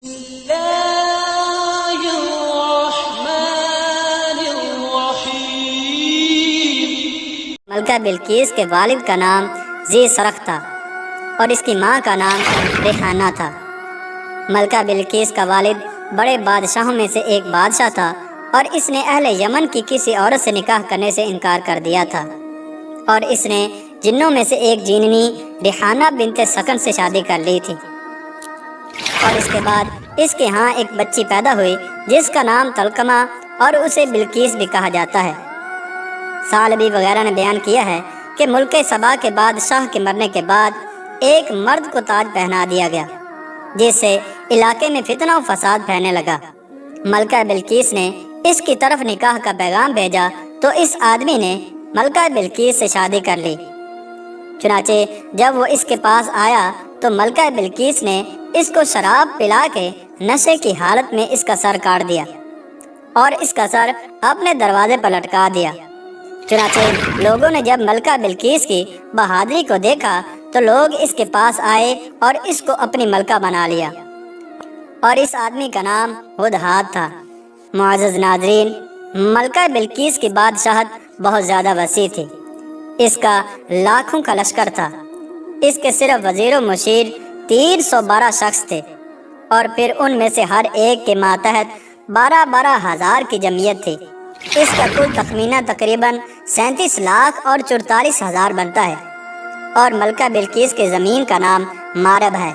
اللہ الرحمن الرحیم۔ ملکہ بلقیس کے والد کا نام ذی سرخ تھا اور اس کی ماں کا نام ریحانہ تھا۔ ملکہ بلقیس کا والد بڑے بادشاہوں میں سے ایک بادشاہ تھا اور اس نے اہل یمن کی کسی عورت سے نکاح کرنے سے انکار کر دیا تھا، اور اس نے جنوں میں سے ایک جیننی ریحانہ بنت سکن سے شادی کر لی تھی۔ اور اس کے بعد اس کے ہاں ایک بچی پیدا ہوئی جس کا نام تلقمہ اور اسے بلقیس بھی کہا جاتا ہے۔ ثعلبی وغیرہ نے بیان کیا ہے کہ ملک سبا کے بادشاہ کے مرنے کے بعد ایک مرد کو تاج پہنا دیا گیا، جس سے علاقے میں فتنہ و فساد پھیلنے لگا۔ ملکہ بلقیس نے اس کی طرف نکاح کا پیغام بھیجا تو اس آدمی نے ملکہ بلقیس سے شادی کر لی۔ چنانچہ جب وہ اس کے پاس آیا تو ملکہ بلقیس نے اس کو شراب پلا کے نشے کی حالت میں اس کا سر کاٹ دیا اور اس کا سر اپنے دروازے پر لٹکا دیا۔ چنانچہ لوگوں نے جب ملکہ بلقیس کی بہادری کو دیکھا تو لوگ اس کے پاس آئے اور اس کو اپنی ملکہ بنا لیا، اور اس آدمی کا نام ہدہد تھا۔ معزز ناظرین، ملکہ بلقیس کی بادشاہت بہت زیادہ وسیع تھی۔ اس کا لاکھوں کا لشکر تھا۔ اس کے صرف وزیر و مشیر 312 شخص تھے، اور پھر ان میں سے ہر ایک کے ماتحت 12 ہزار کی جمعیت تھی۔ اس کا کل تخمینہ تقریباً 37 لاکھ اور 44 ہزار بنتا ہے، اور ملکہ بلقیس کے زمین کا نام مارب ہے۔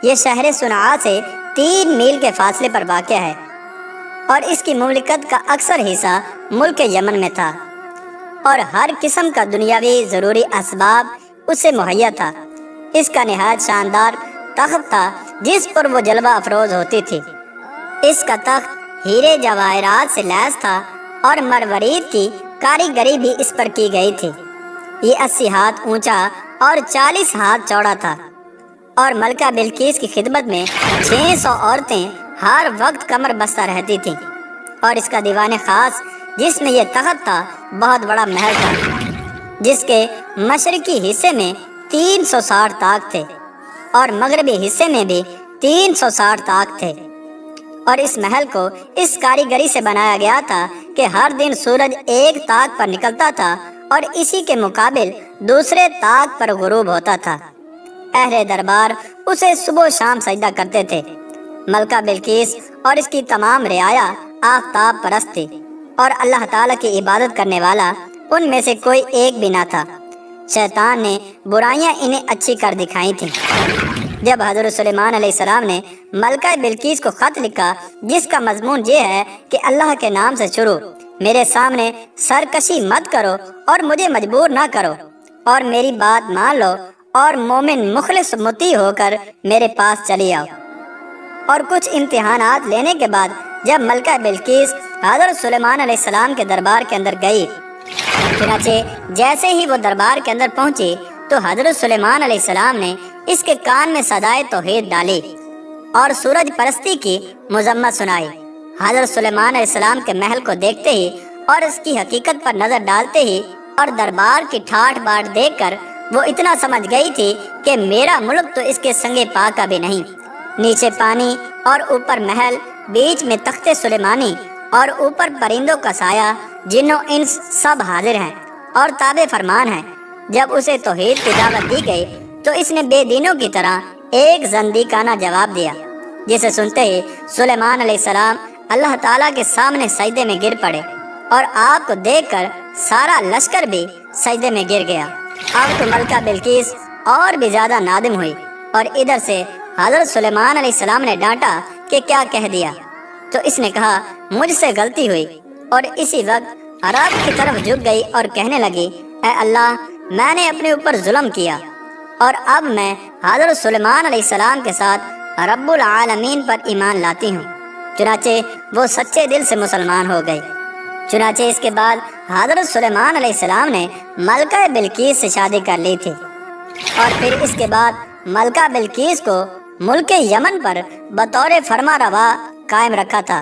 یہ شہر صنعاء سے 3 میل کے فاصلے پر واقع ہے، اور اس کی مملکت کا اکثر حصہ ملک یمن میں تھا، اور ہر قسم کا دنیاوی ضروری اسباب اسے مہیا تھا۔ اس کا نہایت شاندار تخت تھا جس پر وہ جلوہ افروز ہوتی تھی۔ اس کا تخت ہیرے جواہرات سے لیس تھا اور مروارید کی کاریگری بھی اس پر کی گئی تھی۔ یہ 80 ہاتھ اونچا اور 40 ہاتھ چوڑا تھا، اور ملکہ بلقیس کی خدمت میں 600 عورتیں ہر وقت کمر بستہ رہتی تھیں۔ اور اس کا دیوان خاص جس میں یہ تخت تھا بہت بڑا محل تھا، جس کے مشرقی حصے میں 360 طاق تھے اور مغربی حصے میں بھی 360 طاق تھے۔ اور اس محل کو اس کاریگری سے بنایا گیا تھا کہ ہر دن سورج ایک طاق پر نکلتا تھا اور اسی کے مقابل دوسرے طاق پر غروب ہوتا تھا۔ اہل دربار اسے صبح و شام سجدہ کرتے تھے۔ ملکہ بلقیس اور اس کی تمام رعایا آفتاب پرست تھی، اور اللہ تعالیٰ کی عبادت کرنے والا ان میں سے کوئی ایک بھی نہ تھا۔ شیطان نے برائیاں انہیں اچھی کر دکھائی تھیں۔ جب حضرت سلیمان علیہ السلام نے ملکہ بلقیس کو خط لکھا جس کا مضمون یہ ہے کہ اللہ کے نام سے شروع، میرے سامنے سرکشی مت کرو اور مجھے مجبور نہ کرو، اور میری بات مان لو اور مومن مخلص مطیع ہو کر میرے پاس چلی آؤ۔ اور کچھ امتحانات لینے کے بعد جب ملکہ بلقیس حضرت سلیمان علیہ السلام کے دربار کے اندر گئی، چنانچہ جیسے ہی وہ دربار کے اندر پہنچی تو حضرت سلیمان علیہ السلام نے اس کے کان میں صدائے توحید ڈالی اور سورج پرستی کی مذمت سنائی۔ حضرت سلیمان علیہ السلام کے محل کو دیکھتے ہی اور اس کی حقیقت پر نظر ڈالتے ہی اور دربار کی ٹھاٹ باٹ دیکھ کر وہ اتنا سمجھ گئی تھی کہ میرا ملک تو اس کے سنگ پا کا بھی نہیں۔ نیچے پانی اور اوپر محل، بیچ میں تخت سلیمانی اور اوپر پرندوں کا سایہ، جنوں انس سب حاضر ہیں اور تابع فرمان ہیں۔ جب اسے توحید کی دعوت دی گئی تو اس نے بے دینوں کی طرح ایک زندیقانہ جواب دیا، جسے سنتے ہی سلیمان علیہ السلام اللہ تعالیٰ کے سامنے سجدے میں گر پڑے، اور آپ کو دیکھ کر سارا لشکر بھی سجدے میں گر گیا۔ اب تو ملکہ بلقیس اور بھی زیادہ نادم ہوئی، اور ادھر سے حضرت سلیمان علیہ السلام نے ڈانٹا کہ کیا کہہ دیا، تو اس نے کہا مجھ سے غلطی ہوئی، اور اسی وقت رب کی طرف جھک گئی اور کہنے لگی، اے اللہ، میں نے اپنے اوپر ظلم کیا، اور اب میں حضرت سلیمان علیہ السلام کے ساتھ رب العالمین پر ایمان لاتی ہوں۔ چنانچہ وہ سچے دل سے مسلمان ہو گئی۔ چنانچہ اس کے بعد حضرت سلیمان علیہ السلام نے ملکہ بلقیس سے شادی کر لی تھی، اور پھر اس کے بعد ملکہ بلقیس کو ملک یمن پر بطور فرما روا قائم رکھا تھا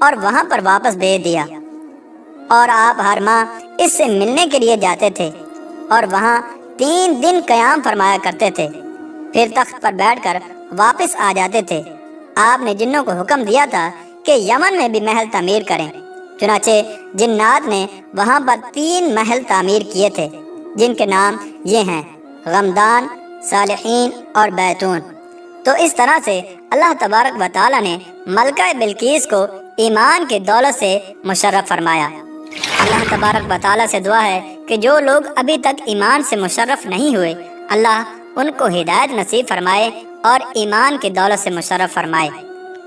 اور وہاں پر واپس بھیج دیا، اور آپ ہر ماہ اس سے ملنے کے لیے جاتے تھے اور وہاں 3 دن قیام فرمایا کرتے تھے، پھر تخت پر بیٹھ کر واپس آ جاتے تھے آپ نے جنوں کو حکم دیا تھا کہ یمن میں بھی محل تعمیر کریں۔ چنانچہ جنات نے وہاں پر 3 محل تعمیر کیے تھے، جن کے نام یہ ہیں: غمدان، صالحین اور بیتون۔ تو اس طرح سے اللہ تبارک و تعالیٰ نے ملکہ بلقیس کو ایمان کی دولت سے مشرف فرمایا۔ اللہ تبارک و تعالیٰ سے دعا ہے کہ جو لوگ ابھی تک ایمان سے مشرف نہیں ہوئے، اللہ ان کو ہدایت نصیب فرمائے اور ایمان کی دولت سے مشرف فرمائے۔